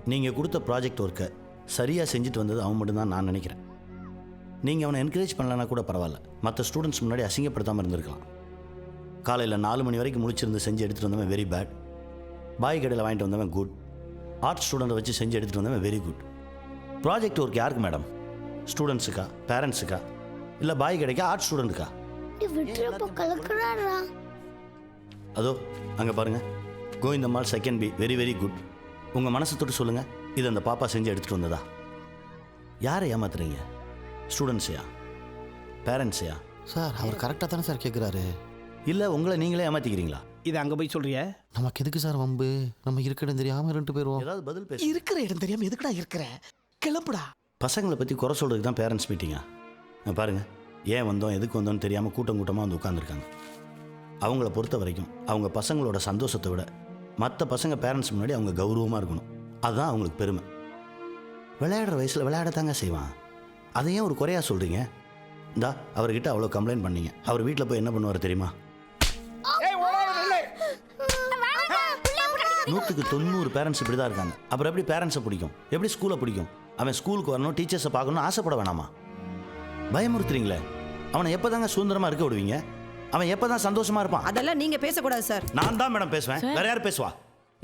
நீங்கள் கொடுத்த ப்ராஜெக்ட் ஒர்க்கை சரியாக செஞ்சுட்டு வந்தது அவன் மட்டும்தான் நான் நினைக்கிறேன். நீங்கள் அவனை என்கரேஜ் பண்ணலன்னா கூட பரவாயில்ல, மற்ற ஸ்டூடெண்ட்ஸ் முன்னாடி அசிங்கப்படுத்தாமல் இருந்திருக்கலாம். காலையில் 4 மணி வரைக்கும் முழிச்சிருந்து செஞ்சு எடுத்துகிட்டு வந்தவன் வெரி பேட், பாய் கடையில் வாங்கிட்டு வந்தவன் குட், ஆர்ட் ஸ்டூடெண்ட்டை வச்சு செஞ்சு எடுத்துகிட்டு வந்தவன் வெரி குட். ப்ராஜெக்ட் ஒர்க் யாருக்கு மேடம்? ஸ்டூடெண்ட்ஸுக்கா, பேரண்ட்ஸுக்கா, இல்லை பாய் கடைக்கா, ஆர்ட் ஸ்டூடெண்ட்டுக்கா? அதோ அங்கே பாருங்கள், Govindammal second be very very good. உங்கள் மனசை தொட்டு சொல்லுங்கள், இது அந்த பாப்பா செஞ்சு எடுத்துகிட்டு வந்ததா? யாரை ஏமாத்துறீங்க? ஸ்டூடெண்ட்ஸையா, பேரண்ட்ஸையா? சார் அவர் கரெக்டாக தானே சார் கேட்குறாரு. இல்லை உங்களை நீங்களே ஏமாற்றிக்கிறீங்களா? இது அங்கே போய் சொல்றிய? நமக்கு எதுக்கு சார் வம்பு? நம்ம இருக்க இடம் தெரியாமல் 2 பேரும் ஏதாவது பதில் பேச. இருக்கிற இடம் தெரியாமல் எதுக்குடா இருக்கிற? கிளம்புடா. பசங்களை பற்றி குறை சொல்கிறதுக்கு தான் பேரண்ட்ஸ் மீட்டிங்கா? பாருங்கள், ஏன் வந்தோம் எதுக்கு வந்தோம்னு தெரியாமல் கூட்டம் கூட்டமாக வந்து உட்காந்துருக்காங்க. அவங்கள பொறுத்த வரைக்கும் அவங்க பசங்களோட சந்தோஷத்தை விட மற்ற பசங்க பேரண்ட்ஸ் முன்னாடி அவங்க கௌரவமாக இருக்கணும், அதுதான் அவங்களுக்கு பெருமை. விளையாடுற வயசில் விளையாடத்தாங்க செய்வான், அதையும் ஒரு குறையாக சொல்கிறீங்க? இந்தா அவர்கிட்ட அவ்வளோ கம்ப்ளைண்ட் பண்ணீங்க, அவர் வீட்டில் போய் என்ன பண்ணுவார் தெரியுமா? 100க்கு 90 பேரண்ட்ஸ் இப்படி தான் இருக்காங்க. அப்புறம் எப்படி பேரண்ட்ஸை பிடிக்கும்? எப்படி ஸ்கூலை பிடிக்கும்? அவன் ஸ்கூலுக்கு வரணும், டீச்சர்ஸை பார்க்கணும்னு ஆசைப்பட வேணாமா? பயமுறுத்துறீங்களே. அவனை எப்போ தாங்க சுதந்திரமாக இருக்க விடுவீங்க? அவன் எப்போ தான் சந்தோஷமாக இருப்பான்? அதெல்லாம் நீங்கள் பேசக்கூடாது சார். நான் தான் மேடம் பேசுவேன், வேற யார் பேசுவா?